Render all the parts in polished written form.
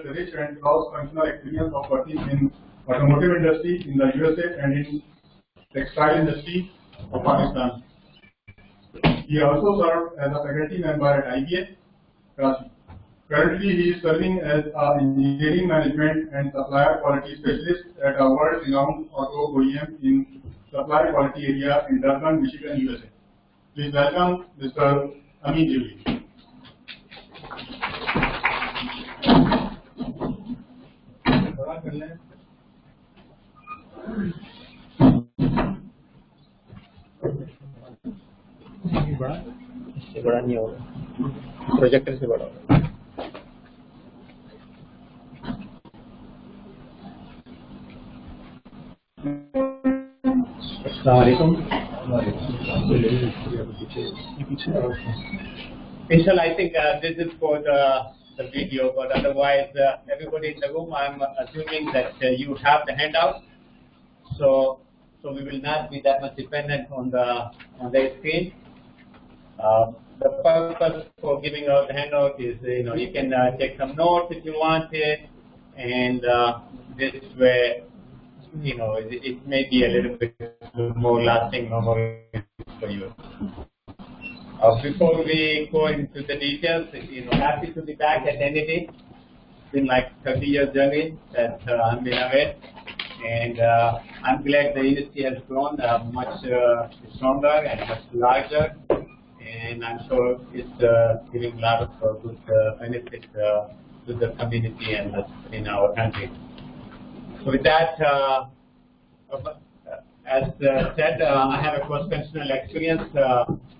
the rich and cross-functional experience of working in automotive industry in the USA and in textile industry of Pakistan. He also served as a faculty member at IBA, Karachi. Currently, he is serving as an engineering management and supplier quality specialist at a world-renowned auto OEM in supply quality area in Durban, Michigan, USA. Please welcome Mr. Amin Jibril. इससे बड़ा नहीं होगा, projector से बड़ा होगा। Inshallah, I think this is for the video, but otherwise, everybody in the room, I'm assuming that you have the handout, so we will not be that much dependent on the screen. The purpose for giving out the handout is, you can take some notes if you want it, and this way, it may be a little bit more lasting memory for you. Before we go into the details, happy to be back at NED. It's been like 30 years journey that I've been away, and I'm glad the industry has grown much stronger and much larger, and I'm sure it's giving a lot of good benefit to the community and in our country. So with that, as said, I have a cross-functional experience.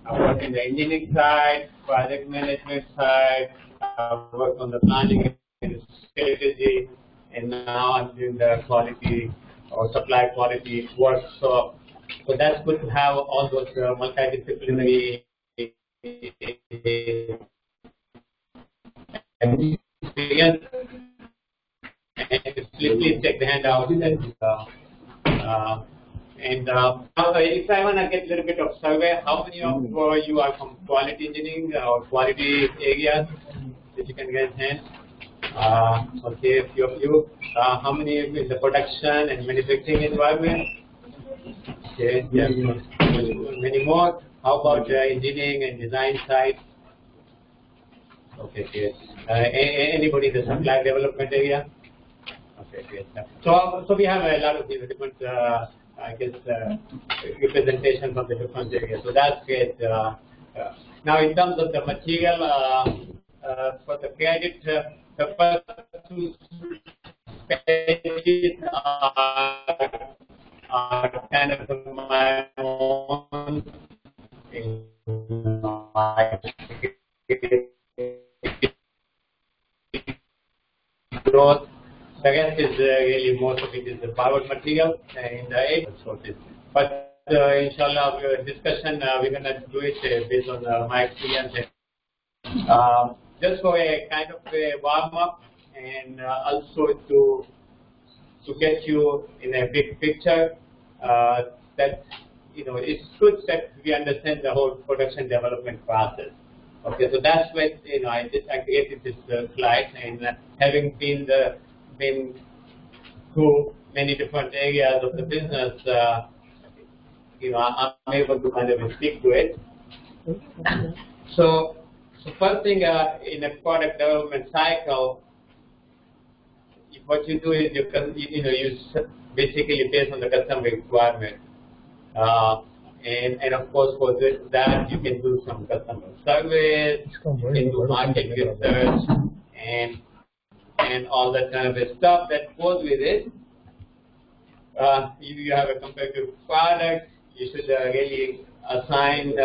I work in the engineering side, project management side, I work on the planning and strategy, and now I'm doing the quality or supply quality work. So that's good to have all those multidisciplinary experience. And please take the handout. If I want to get a little bit of survey, how many of you are from quality engineering or quality areas? If you can get hand. Okay, a few of you. How many in the production and manufacturing environment? Okay, yeah, many more. How about engineering and design side? Okay, good. Anybody in the supply development area? Okay, great. So we have a lot of different, representation from the different areas. So that's great. Now, in terms of the material for the credit, the first two pages are kind of my own. Growth. The rest is really most of it is the borrowed material in the age sources. But inshallah, discussion we're going to do it based on my experience. Just for a kind of a warm up and also to get you in a big picture that it's good that we understand the whole production development process. Okay, so that's what I created this slide, and having been through many different areas of the business, I'm able to kind of stick to it. So first thing in a product development cycle, what you do is you basically based on the customer requirement. And of course, for that you can do some customer surveys, you can do market research, and all that kind of stuff that goes with it. If you have a competitive product, you should really assign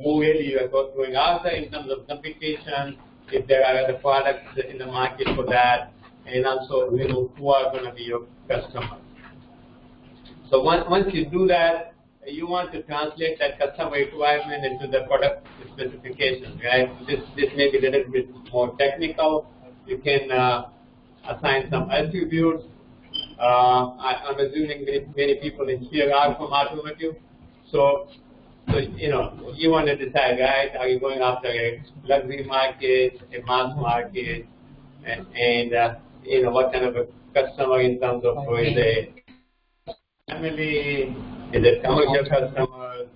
who really you are going after in terms of competition, if there are other products in the market for that, and also who are going to be your customers. So once you do that, you want to translate that customer requirement into the product specification, right? This may be a little bit more technical. You can assign some attributes. I'm assuming many people in here are from automotive. So you want to decide, right? Are you going after a luxury market, a mass market, and what kind of a customer in terms of is it family, is it commercial customers,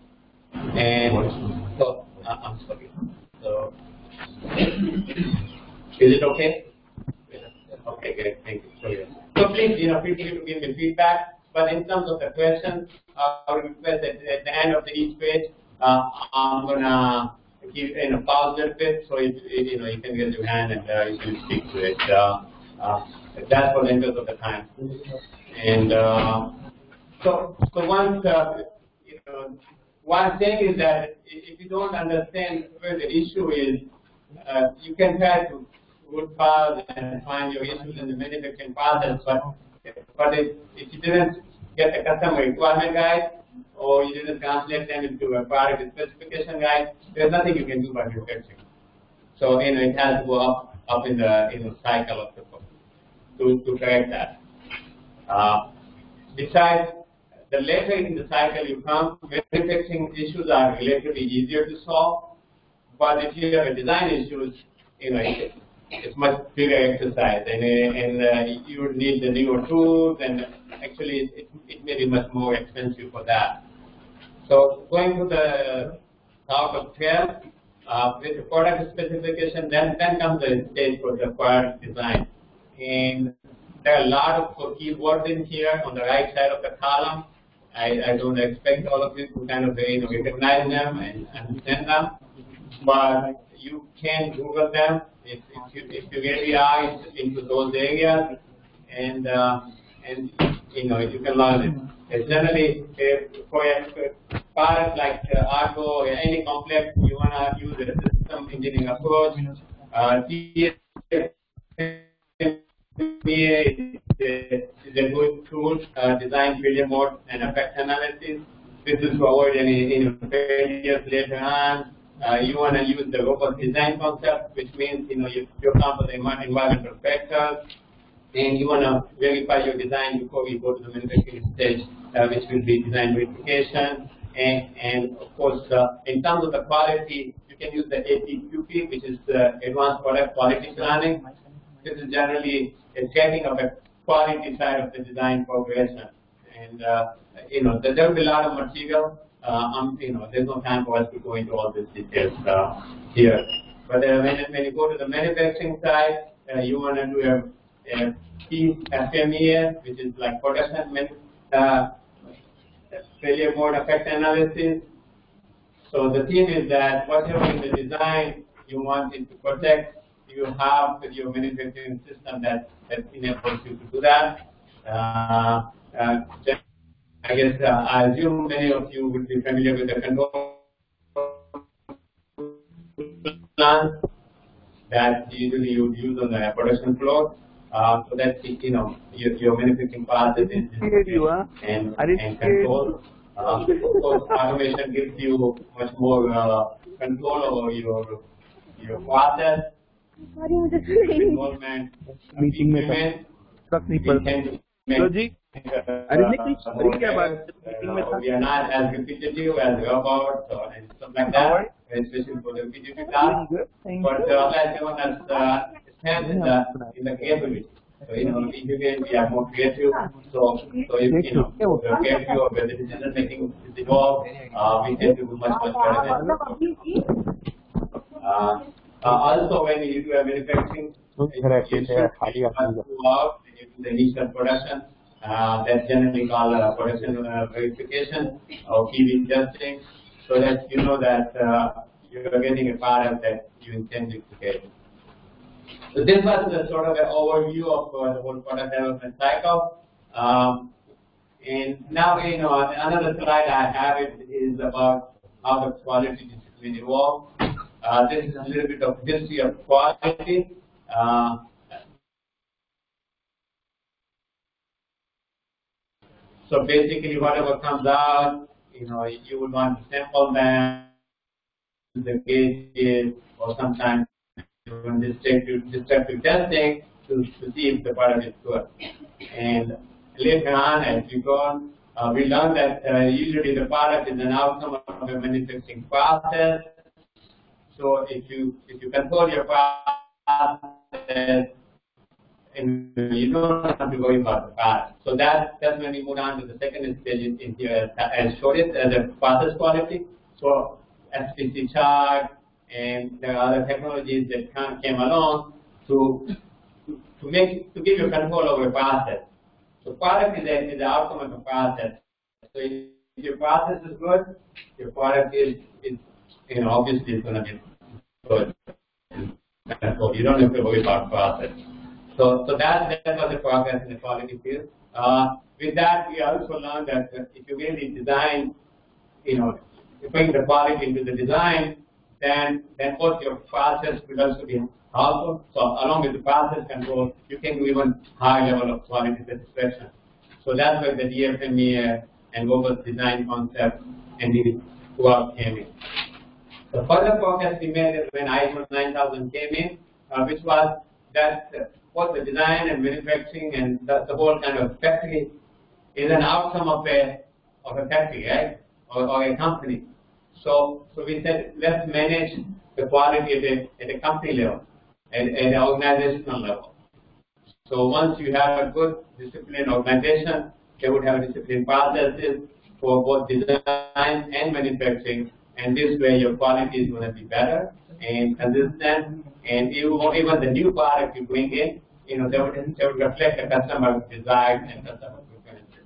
and so I'm sorry. So is it okay? Okay, great. Thank you. So please, feel free to give me feedback. But in terms of the questions, I would request that at the end of each page, I'm gonna give pause a little bit, so you can raise your hand and you can speak to it. That's for the interest of the time. And so once one thing is that if you don't understand where the issue is, you can try to root cause and find your issues in the manufacturing process, but if you didn't get the customer requirement guide or you didn't translate them into a product specification guide, there's nothing you can do by manufacturing. So it has to go up in the cycle of the book to correct that. Besides, the later in the cycle you come, manufacturing issues are relatively easier to solve. But if you have a design issues, it's much bigger exercise, and you would need the newer tools, and actually it may be much more expensive for that. So going to the top of 12, with the product specification, then comes the stage for the product design. And there are a lot of keywords in here on the right side of the column. I don't expect all of you to kind of recognize them and understand them, but you can Google them if you really are into those areas, and you can learn it. It's generally for a product like Argo or any complex, you want to use a system engineering approach. Is a good tool, design failure mode and effect analysis. This is to avoid any failures later on. You want to use the robust design concept, which means you come with the environmental factors, and you want to verify your design before we go to the manufacturing stage, which will be design verification. And of course, in terms of the quality, you can use the APQP, which is the Advanced Product Quality Planning. This is generally a tracking of the quality side of the design progression. And there will be a lot of material. There's no time for us to go into all these details here. But when you go to the manufacturing side, you want to do a FMEA, which is like production failure mode effect analysis. So the theme is that whatever in the design you want it to protect, you have with your manufacturing system that enables you to do that. I guess I assume many of you would be familiar with the control plans that usually you would use on the production floor. So that your manufacturing process is and control. Of course, automation gives you much more control over your process. Involvement, meeting we are not as repetitive as robots and stuff like that, especially for the repetitive tasks. But as everyone stands in the creativity. So we are more creative. So if the creativity or where the decision making is involved, we can do much better than also, when you do a manufacturing, you should throughout the initial production. That's generally called production verification or PV testing, so that you know that you're getting a product that you intended to get. So this was the sort of an overview of the whole product development cycle. And now, another slide I have is about how the quality discipline evolved. This is a little bit of history of quality. So basically, whatever comes out, you would want to sample them, the gauges, or sometimes even destructive testing to see if the product is good. And later on, as we go on, we learned that usually the product is an outcome of a manufacturing process. So if you control your process, and you don't have to worry about the part. So that's when we move on to the second stage in here, as showed it as a process quality. So SPC chart and there are other technologies that kind of came along to give you control over a process. So product is the outcome of the process. So if your process is good, your product is obviously it's going to be good. So you don't have to worry about process. So that was the progress in the quality field. With that, we also learned that if you really design, you bring the quality into the design, then both your process will also be powerful. So along with the process control, you can do even higher level of quality satisfaction. So that's where the DFME and robust design concept and the work came in. The further progress we made when ISO 9000 came in, which was that both the design and manufacturing and the whole kind of factory is an outcome of a factory, right, or a company. So we said let's manage the quality at a company level, at an organizational level. So once you have a good disciplined organization, they would have disciplined processes for both design and manufacturing, and this way your quality is going to be better and consistent, and even the new product you bring in, they would reflect the customer desires and customer preferences.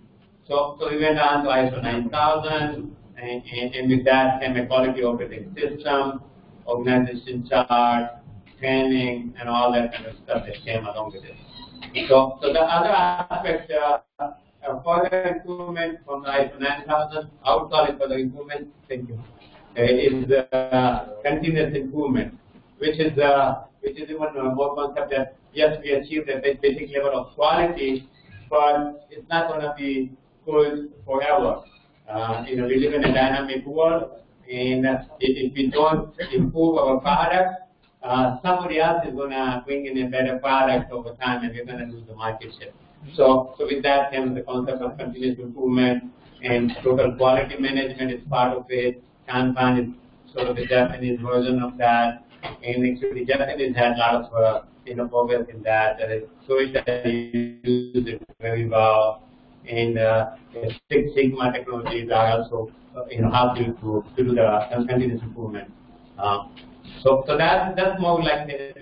So we went on to ISO 9000, and with that came a quality operating system, organization chart, training, and all that kind of stuff that came along with it. So the other aspect, further improvement from the ISO 9000, I would call it further improvement, thank you, is continuous improvement, which is even more concept that yes, we achieved a basic level of quality, but it's not going to be good forever. We live in a dynamic world, and if we don't improve our product, somebody else is going to bring in a better product over time, and we're going to lose the market share. So with that comes the concept of continuous improvement, and total quality management is part of it. Kanban is sort of the Japanese version of that, and actually Japanese had a lot of progress in that. So it used it very well, and Six Sigma technologies are also help you to do the continuous improvement. So that's more like the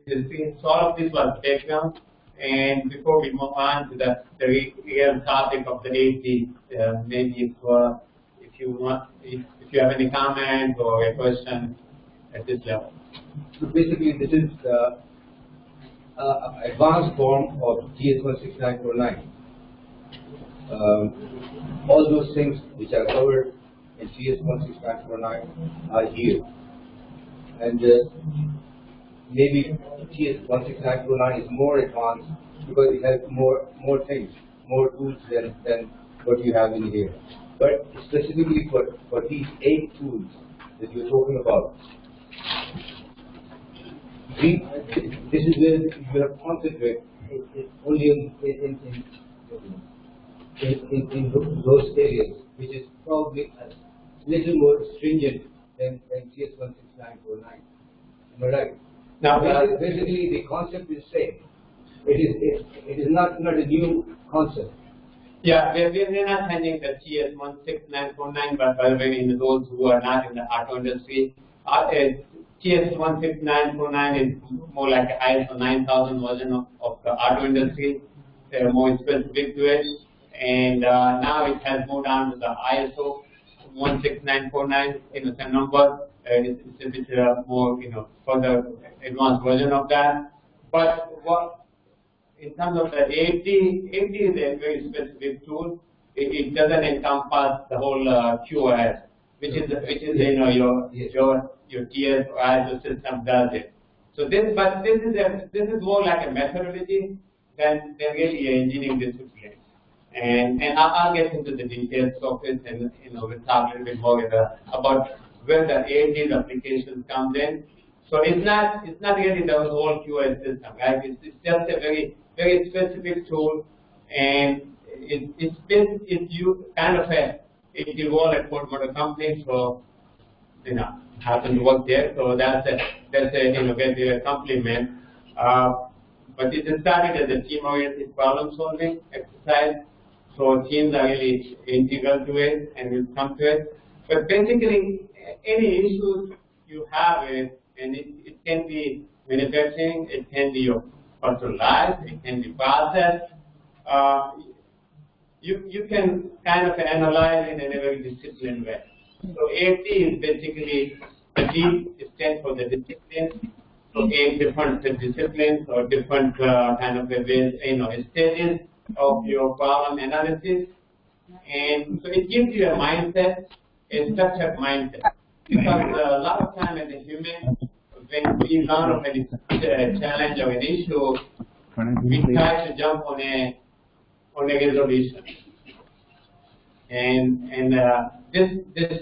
history. So all of this was background. And before we move on to the real topic of the 80, maybe if you have any comment or a question at this level. So basically, this is an advanced form of GS16949. All those things which are covered in GS16949 are here. And maybe GS16949 is more advanced because it has more things, more tools than what you have in here. But specifically for these 8 tools that you're talking about, this is where you have concentrated only in those areas, which is probably a little more stringent than GS16949. Am I right? Now, basically, the concept is same. It is not a new concept. Yeah, we're not handling the GS16949, but by the way, in those who are not in the auto industry, GS16949 is more like an ISO 9000 version of the auto industry. They're more specific to it, and now it has moved on to the ISO 16949 in the same number. It's a bit more, further advanced version of that. But in terms of the 80 is a very specific tool. It doesn't encompass the whole QoS, which is your TS or ISO system does it. So this is more like a methodology than really an engineering discipline. And I'll get into the details of it, and we'll talk a little bit more about where the AD applications comes in. So it's not really the whole QoS system, right? It's just a very very specific tool, and it evolved at Ford Motor Company, so happened to work there. So that's a very compliment. but it started as a team-oriented problem-solving exercise. So teams are really integral to it, and we'll come to it. But basically, any issues you have it, and it can be manufacturing, it can be your personal life, it can be process. You can kind of analyze it in a very disciplined way. So AT is basically, the D stands for the discipline. So 8 different disciplines or different kind of ways, stages of your problem analysis. And so it gives you a mindset, a structured mindset. Because a lot of time as a human, when we learn of a challenge or an issue, we try to jump on a resolution. And this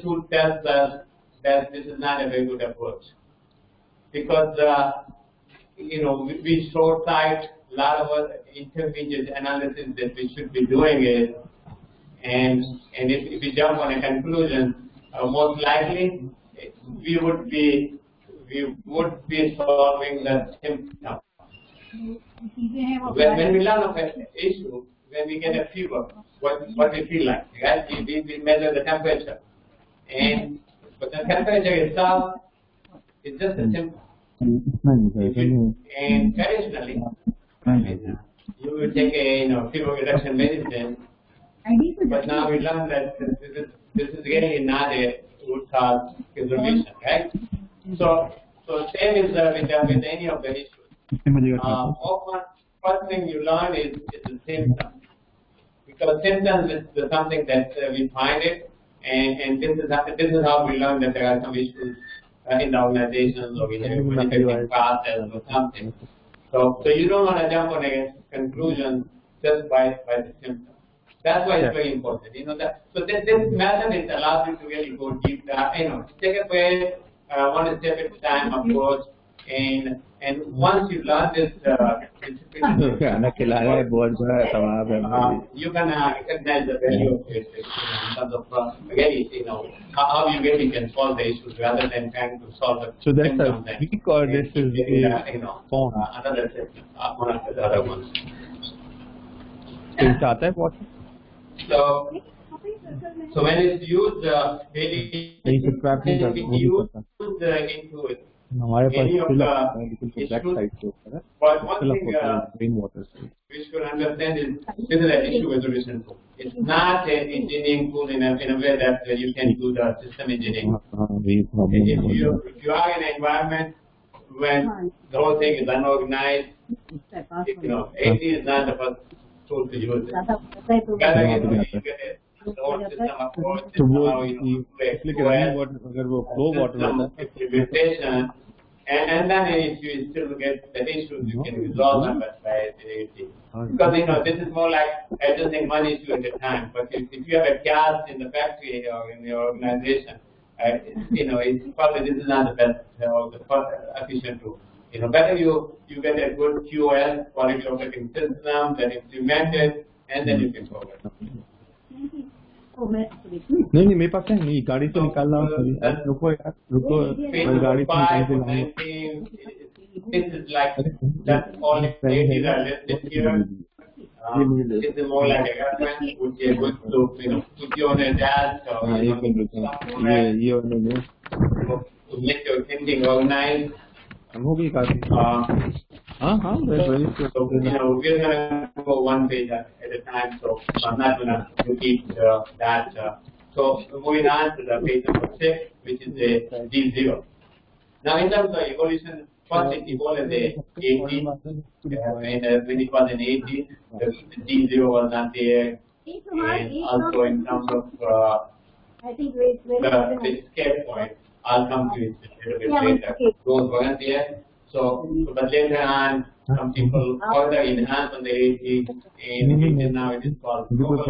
tool tells us that this is not a very good approach. Because, we short-sight a lot of intermediate analysis that we should be doing it. And if we jump on a conclusion, most likely we would be solving the symptom. When we learn of an issue, when we get a fever, what we feel like, right? We measure the temperature, but the temperature itself is just a symptom. And traditionally, you will take a fever reduction medicine, but now we learn that this is really not a root cause resolution, right? So same is with any of the issues. Often, first thing you learn is the symptom, because symptoms is something that we find it, and this is how we learn that there are some issues in the organizations or in the manufacturing process or something. So you don't want to jump on a conclusion just by the symptom. That's why it's very important. So this method it allows you to really go deep dive. Take a break, one step at a time approach, and once you learn this discipline, you can recognize the value of it in terms of really, how you really can solve the issues rather than trying to solve the so that's symptoms. a weak or this is form. Another system, one of the other ones. So when it's used, really used into it. Any of the issues, but one thing we should understand is this is an issue resolution tool. It's not an engineering tool in a way that you can do the system engineering. If you are in an environment when the whole thing is unorganized, AT is not the first tool to use it. Rather, you get it. The whole system approach, implementation, and then if you still get the issues, you can resolve them by AT. Because this is more like addressing one issue at a time. But if you have a gas in the factory or in your organization, it's probably this is not the best or the first efficient tool. Better you get a good QoS, quality operating system, then implement it, and then you can progress. नहीं मेरे पास है नहीं गाड़ी तो निकाल रहा हूँ रुको यार रुको गाड़ी तो this is like that's all it is listed here. This is more like a reference which is good to put you on a desk or to make your thinking organized. होगी काफी हाँ So we're gonna go one page at a time, so I'm not gonna repeat that. So moving on to the page number 6, which is the D0. Now in terms of evolution, first it evolved as a AT, and when it was an AT, the D0 was not there, and also in terms of the escape point, I'll come to it a little bit later. Those weren't there. So, but later on, some people further enhance on the AT, and now it is called global AT,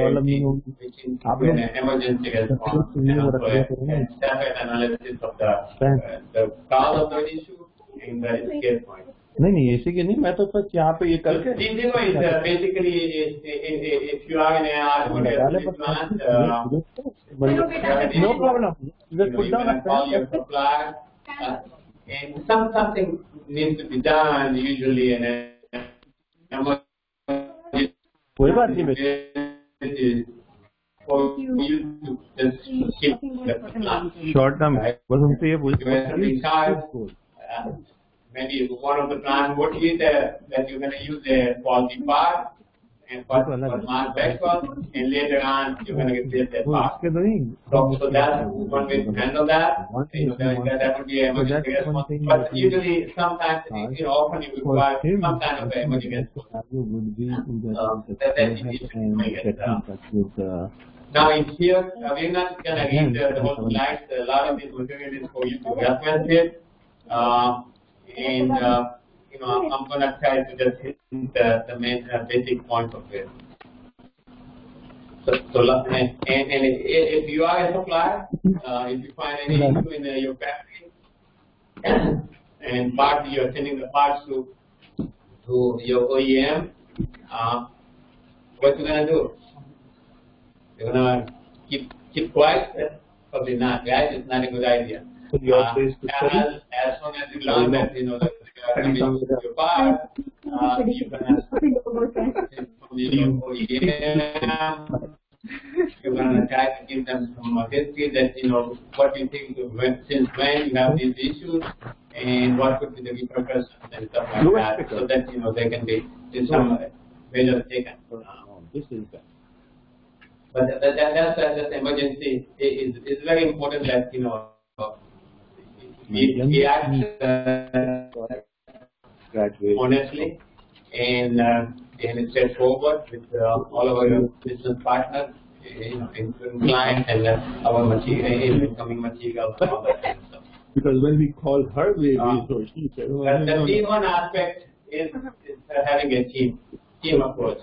which is an emergency response, and also a separate analysis of the cause of the issue and the escape point. नहीं ऐसे के नहीं मैं तो बस यहाँ पे ये करके D0 is basically if you are in an automotive plant, no problem. You can call your supplier, and something needs to be done usually in a कोई बात नहीं बेटा for you to just keep the plan. Short term बस उनसे ये You have to be sure, maybe one of the plan would be that you're going to use a quality part and for smart breakfast, and later on you're going to get that part. So that's one way to handle that. That would be a emergency response. But usually, sometimes, often you require some kind of emergency response. That's easy. Now in here, we're not going to read the whole slides. A lot of this material is for you to reference it. And I'm going to try to just hit the main basic point of it. And if you are a supplier, if you find any issue in your factory, and part you're sending the parts to your OEM, what you're going to do? You're going to keep quiet? Probably not, right? It's not a good idea. So your place to study? As soon as you learn that, that your part, you're going to from your OEM, you're going to try to give them some history that, what you think, since when you have these issues, and what could be the repercussions and stuff like that, so that, they can be some measures taken. This is bad. But that's emergency. It's very important that, we act honestly and straightforward with all of our business partners, including clients and our material, incoming material, and all that kind of stuff. Because when we called her, she said, the team one aspect is having a team approach.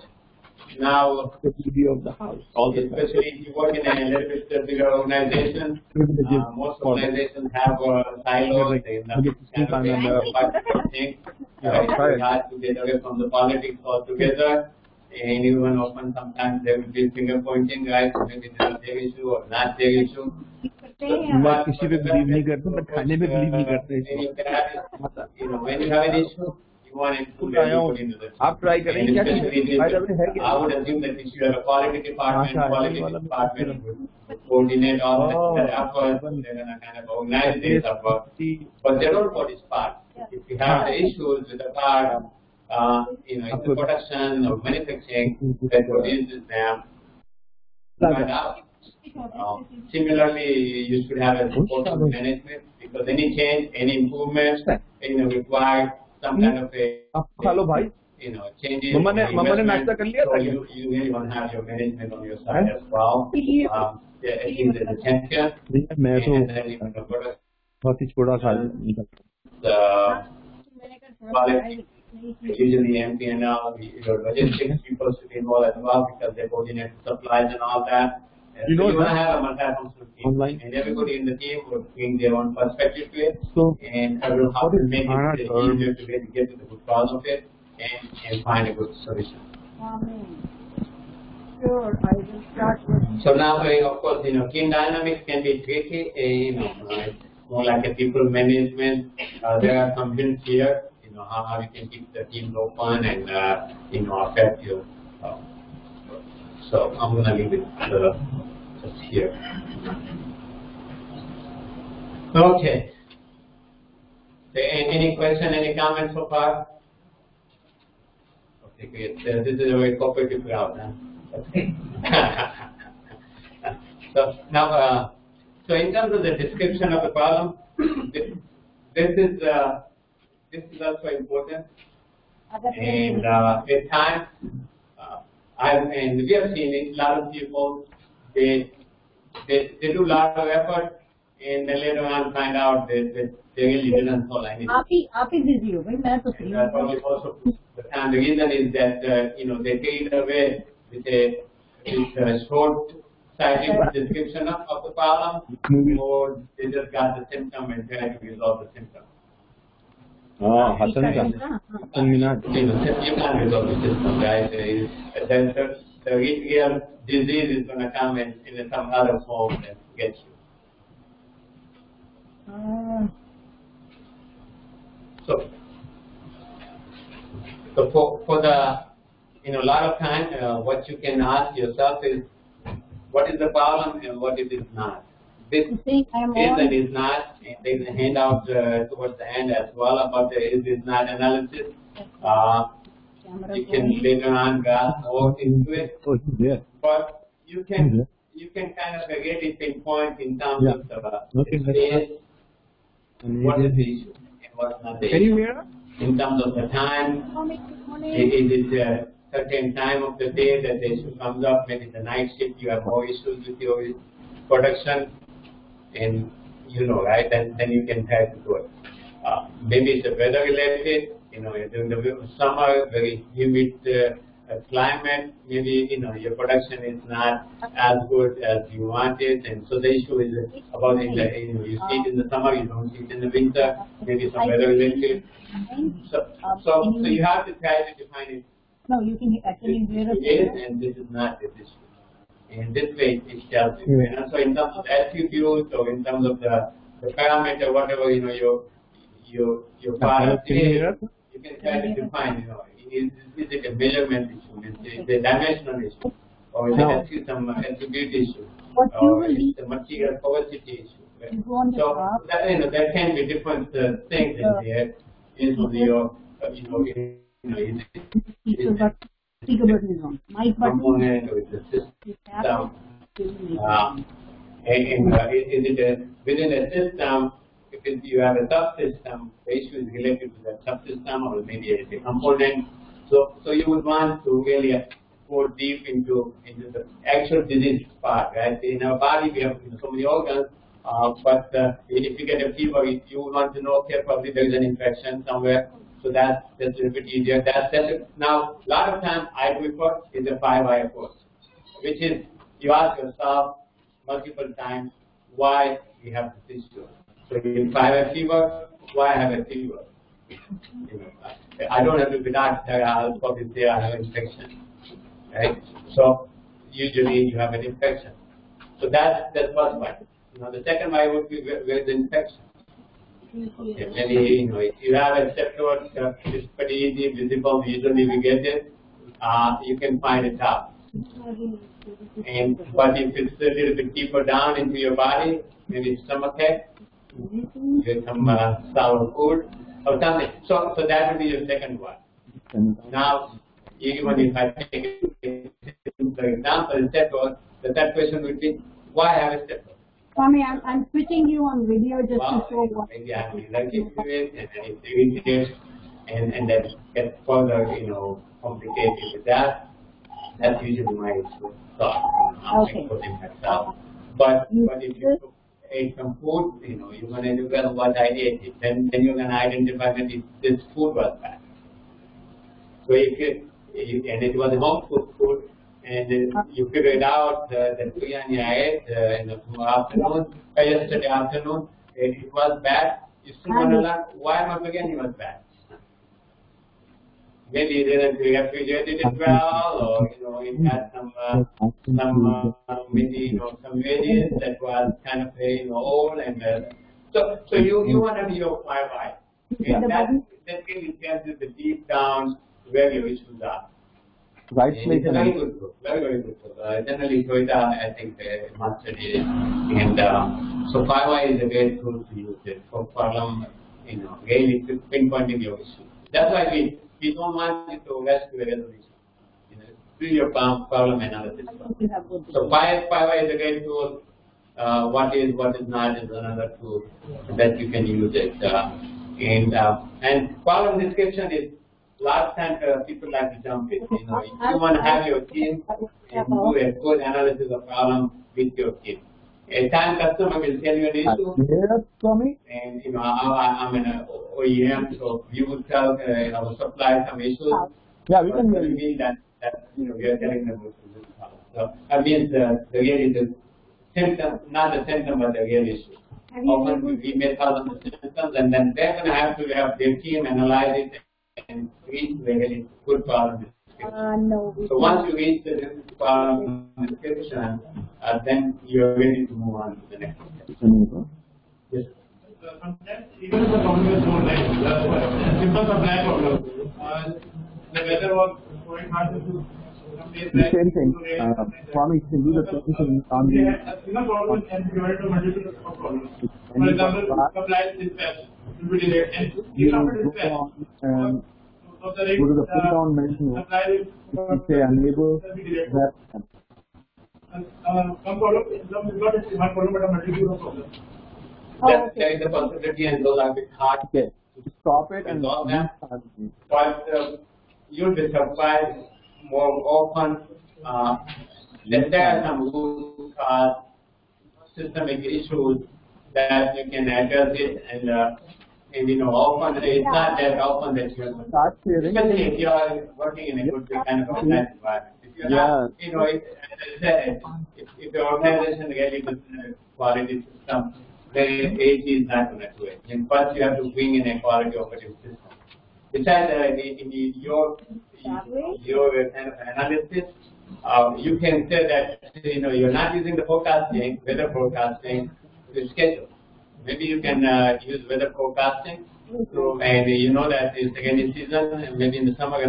Now, the beauty of the house. Especially if you work in a little bit bigger organization, most organizations have silos. They have things. It's hard to get away from the politics altogether. And even often, sometimes there will be finger pointing, right? Maybe this is their issue or not their issue. मैं किसी पे believe नहीं करता, मैं खाने पे believe नहीं करता. When you have an issue, want to include everybody into the team. आप ट्राई करेंगे क्या? I would assume that if you have a quality department would coordinate all that efforts, they're going to kind of organize this effort. But they don't for this part. If you have the issues with the part, in the production or manufacturing, that produces them, find out. Similarly, you should have a support of management, because any change, any improvement, require some kind of a changes. So you really want to have your management on your side as well. At least as a champion. And then usually MP&L, your logistics people should be involved as well, because they coordinate supplies and all that. You want to have a multi-functional team, and everybody in the team will bring their own perspective to it, and I will help to make it easier to get to the good cause of it and find a good solution. Amen. Sure, I will start with. So now, of course, team dynamics can be tricky. It's more like a people management. There are some hints here. How you can keep the team open and effective. So I'm going to leave it just here. Okay. Any question, any comments so far? Okay, great. This is a very cooperative crowd. Huh? So now, so in terms of the description of the problem, this is also important. And at times, and we have seen it, a lot of people, they do a lot of effort, and then later on find out that they really didn't solve anything. आप ही busy हो भाई, मैं तो free हूँ. Probably also the reason is that they take it away with a short-sighted description of the problem, or they just got the symptom and try to resolve the symptom. Hassan Minaj. You can't resolve the system, right? The real disease is going to come in some other form and get you. So So for the, a lot of time, what you can ask yourself is, what is the problem and what it is not. This is and is not, and there's a handout towards the end as well about the is not analysis. You can later on grasp more into it, but you can kind of really pinpoint in terms of the space, what is the issue and what's not the issue. In terms of the time, it is a certain time of the day that the issue comes up. Maybe the night shift, you have more issues with your production, and right, and then you can try to do it. Maybe it's weather related, during the summer, very humid climate, maybe, your production is not as good as you want it, and so the issue is about, you see it in the summer, you don't see it in the winter, maybe some weather related. So you have to try to define it. No, you can actually hear it is, and this is not this issue. And this way it tells you. And so in terms of attributes, or in terms of the parameter, whatever, your product is, you can try to define, is it a measurement issue, is it a dimensional issue, or is it some attribute issue, or is it a material porosity issue. Right? So that, there can be different things in there. Is your, is it component or is it system? Is it within a system? If you have a subsystem, the issue is related to that subsystem, or maybe it's a component. So you would want to really go deep into the actual disease part, right? In our body, we have so many organs, but if you get a fever, you want to know, okay, probably there is an infection somewhere. So that's a little bit easier. Now, a lot of time I prefer is a 5-why approach, which is you ask yourself multiple times why we have this issue. So if I have a fever, why I have a fever? I don't have to be doctor, I'll probably say I have an infection, right? So usually you have an infection. So that's the first one. The second why would be where the infection. Okay, maybe if you have a septor, it's pretty easy, visible, usually we get it. You can find it out. But if it's a little bit deeper down into your body, maybe stomachache, get some sour food or something. So that would be your second one. Now, even if I take the example, the third question would be, why have a septor? Swami, I'm switching you on video just to show what. Maybe I'm allergic to it, and then it's irritated, and then gets further, complicated with that. That's usually my thought. Okay. But if you ate some food, you're going to look at what I ate. Then you're going to identify that this food was bad. So and it was a home cooked food, and you figured out that biryani I ate in the afternoon, yesterday afternoon, it was bad. You still want to learn why my biryani was bad. Maybe you didn't refrigerate it well, or it had some maybe some veggies that was kind of old, and so you want to be your why. And that really tells you the deep down where your issues are. Right. It's a very good book, very good book. Generally, Toyota, I think, mastered it, and so 5-why is a great tool to use it for problem, really pinpointing your issue. That's why we don't want you to rush to a resolution. Do your problem analysis. So 5-why is a great tool. What is not is another tool that you can use it. And problem description is last time people like to jump in. If you want to have your team and do a good analysis of problem with your team. A time customer will tell you an issue. And I'm an OEM, so we would tell our supplier some issues. Yeah, we can mean that we are telling them this problem. So that means the symptom, not the symptom, but the real issue. Often we may tell them the symptoms, and then they're going to have their team analyze it and reach the really good problem description. So once you reach the problem description, then you're ready to move on to the next step. Yes. Sometimes even if the problem is more like the symptoms are black problem, the weather was going hard to do some days The same thing. Farming can do the processing on the. problems and divided to multiple problems. For example, supply dispatch will be delayed, and You even go after dispatch, on and so the go to the pull down menu. supply You say enable will be delayed. that. Some problem is not just one problem, but a multitude of problems. Oh, There is a possibility, and those are a bit hard Okay. Stop it and resolve them. restart it. But you'll be surprised more often that there are some root cause systemic issues that you can address it, and you know, often it's not that often that you're, Start clearing. especially if you are working in a good kind of organized environment. If you're not, you know, as I said, if your organization really does a quality system, then AG is not going to do it. And first you have to bring in a quality operating system. Besides, in your kind of analysis, you can say that, you know, you're not using the forecasting, weather forecasting to schedule. Maybe you can use weather forecasting, and you know that it's the rainy season, and maybe in the summer,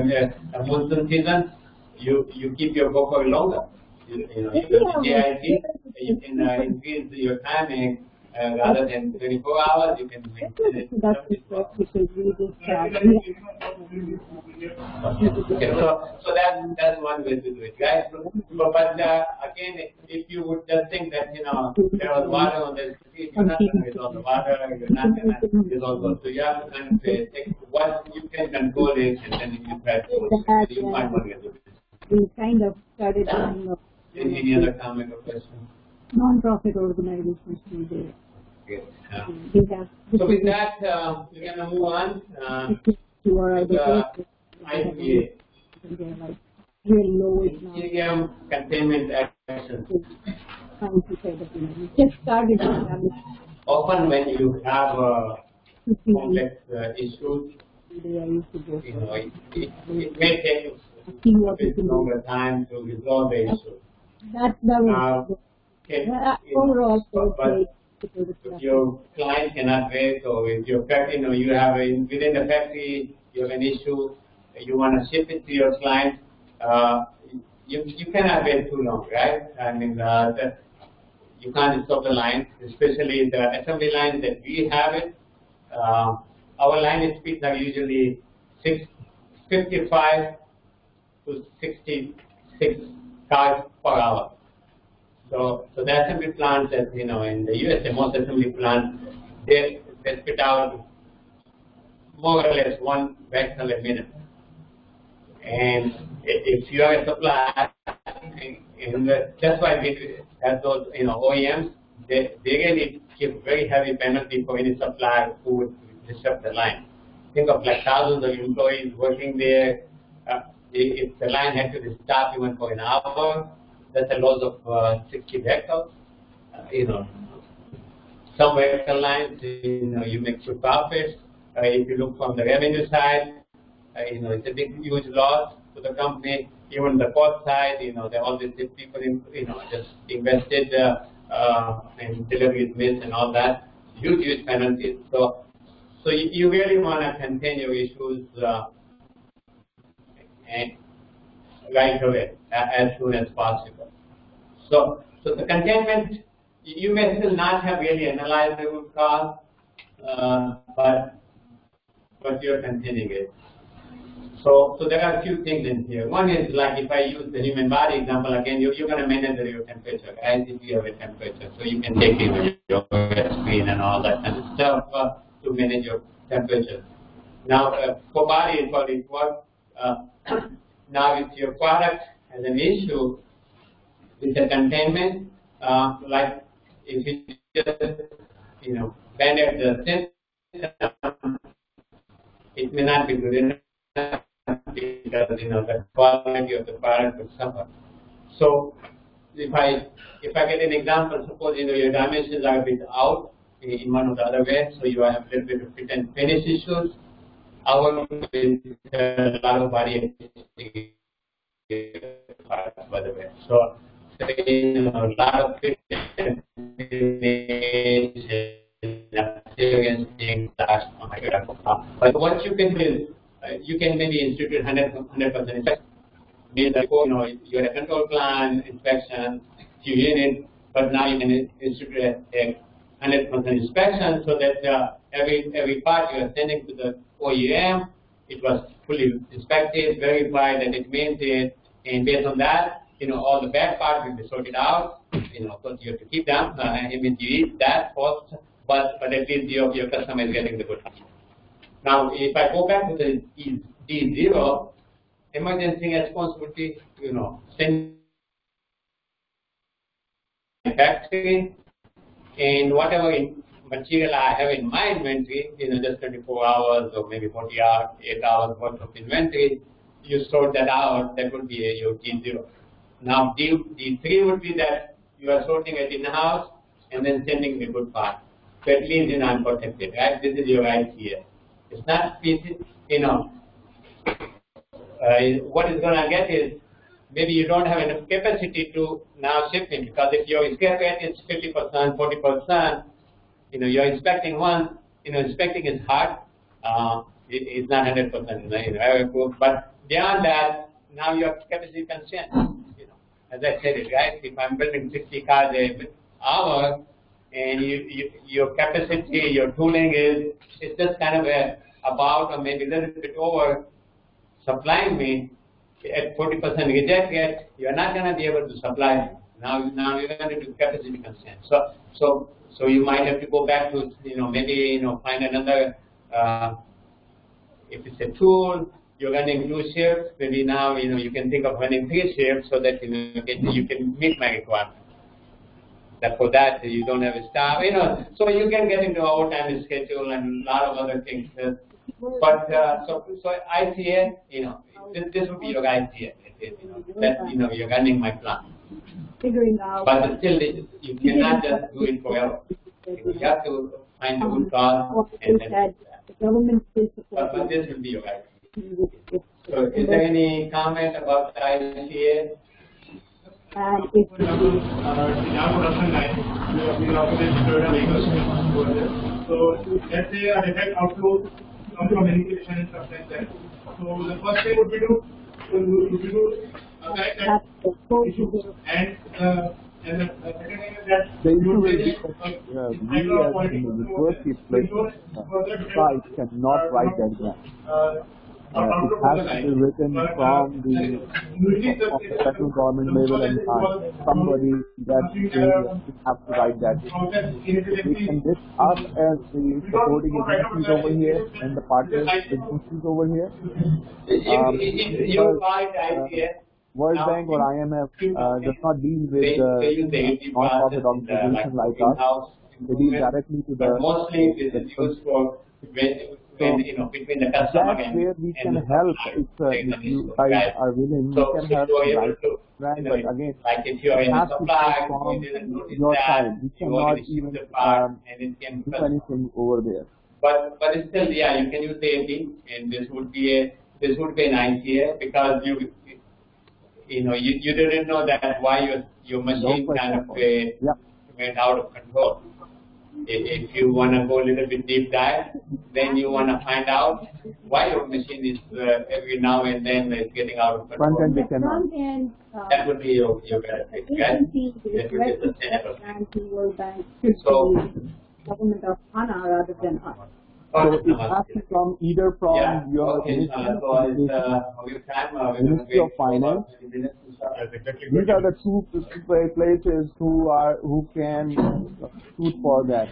monsoon season, you keep your buffer longer. You know, you can GIT, you can increase your timing. Rather than 24 hours, you can maintain it. That's because we just Okay, so that's one way to do it, right? But again, if you would just think that, you know, there was water on the street, you're not going to resolve the water, you're not going to resolve those. So you have to kind of take what you can control it, and then you try to so you find one way to do it. we kind of started doing Any other comment or question? non-profit organizations in there. Yes. We have So with that, we're going to move on. who are the IPA. they're like real low is now Helium containment actions. trying to say that we just started Often when you have complex issues, they are used to go you know, it may take see a what we bit can do. longer time to resolve the issue. That was overall but if your client cannot wait, or if your factory, you know, you have within the factory, you have an issue, you want to ship it to your client, you cannot wait too long, right? I mean, you can't stop the line, especially the assembly line that we have it. Our line speeds are usually 55 to 66 cars per hour. So the assembly plants that, you know, in the USA, most assembly plants, they spit out more or less one vector a minute. And if you are a supplier, and that's why we have those, you know, OEMs, they really give very heavy penalty for any supplier who would disrupt the line. Think of like thousands of employees working there. If the line had to stop even for an hour, that's a loss of 60 vehicles. You know, some vehicle lines, you know, you make good profits. If you look from the revenue side, you know, it's a big, huge loss to the company. Even the cost side, you know, all these people, you know, just invested and deliveries missed and all that. Huge penalties. So you really want to contain your issues and right away, as soon as possible. So the containment, you may still not have really analyzed the root cause, but you're containing it. So there are a few things in here. One is like if I use the human body example again, you're going to manage your temperature, as if you have a temperature. So you can take even your screen and all that kind of stuff to manage your temperature. Now for body it's what it works. Now if your product has an issue with the containment, like if you just, you know, band-aid the system, it may not be good enough because, you know, the quality of the product will suffer. So if I get an example, suppose, you know, your dimensions are a bit out in one of the other ways, so you have a little bit of fit and finish issues. Our with a lot of body by the way. So you know, a lot of fit and finish experiencing that. But what you can do is you can maybe institute 100% inspection. Means that before, you had a control plan inspection, few units, but now you can institute a 100% inspection so that every part you are sending to the OEM, it was fully inspected, verified that it means it, and based on that, all the bad parts will be sorted out. Of course, you have to keep them. I mean, you eat that first, but at least your customer is getting the good part. Now, if I go back to the D0, emergency responsibility, send manufacturing, and whatever material I have in my inventory, just 24 hours or maybe 40 hours, 8 hours worth of inventory, you sort that out, that would be your D0. Now, D3 would be that you are sorting it in-house and then sending the good part. So at least, I'm protected, right? This is your ICA. It's not pieces, what is going to get is maybe you don't have enough capacity to now ship it, because if your scrap rate is 50%, 40%, you're inspecting one, inspecting is hard. It's not 100%, but beyond that, now your capacity constraint. As I said it, right? If I'm building 60 cars an hour, and your capacity, your tooling is just kind of about or maybe a little bit over supplying me at 40% reject rate, you're not going to be able to supply me. Now you're going to do capacity constraint. So you might have to go back to maybe find another. If it's a tool, you're running 2 shifts. Maybe now you can think of running 3 shifts so that you can meet my requirement. That for that you don't have a staff, so you can get into overtime schedule and a lot of other things. But so ICA, this would be your ICA. That you're running my plan. Figuring out. But still, you cannot just do it forever. You have to find the good cause and then. The government is But this will be your ICA. So, is there any comment about the ICA? and it's So let's say a defect outflow comes from manipulation and stuff like that. So the first thing would be to correct that issue, and the second thing is that The issue is that we as the university site cannot write that grant. It has to be written from the federal government level and somebody that have to write that. We can get us as the supporting agencies over here and the partner agencies over here. World Bank or IMF does not deal with non-profit organizations like us. They deal directly to the. Mostly this is used for between the customer that's where we can help if you guys are willing. We can help right, but again, like if you are in a supply, from your side. We cannot even do anything over there. But still, yeah, you can use the AP, and this would be an ICA, because you didn't know that why your machine kind of went out of control. If you want to go a little bit deep dive, then you want to find out why your machine is every now and then it's getting out of control. front end. That would be your benefit, right? That would be sustainable. World Bank should be government of HANA rather than us. So it has to come either from your Ministry of Finance. These are the two places who can shoot for that.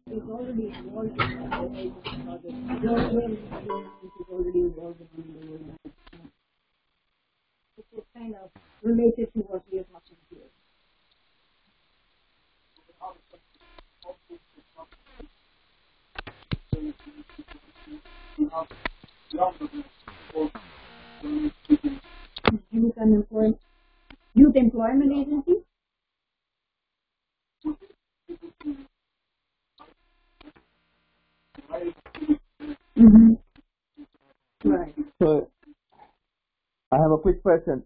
It's already involved in the project. Your is already involved in the World Bank. It's kind of related to what we are talking here. Youth Employment Agency? Right. So I have a quick question.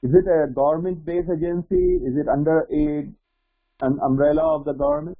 Is Is it a government-based agency? Is it under an umbrella of the government?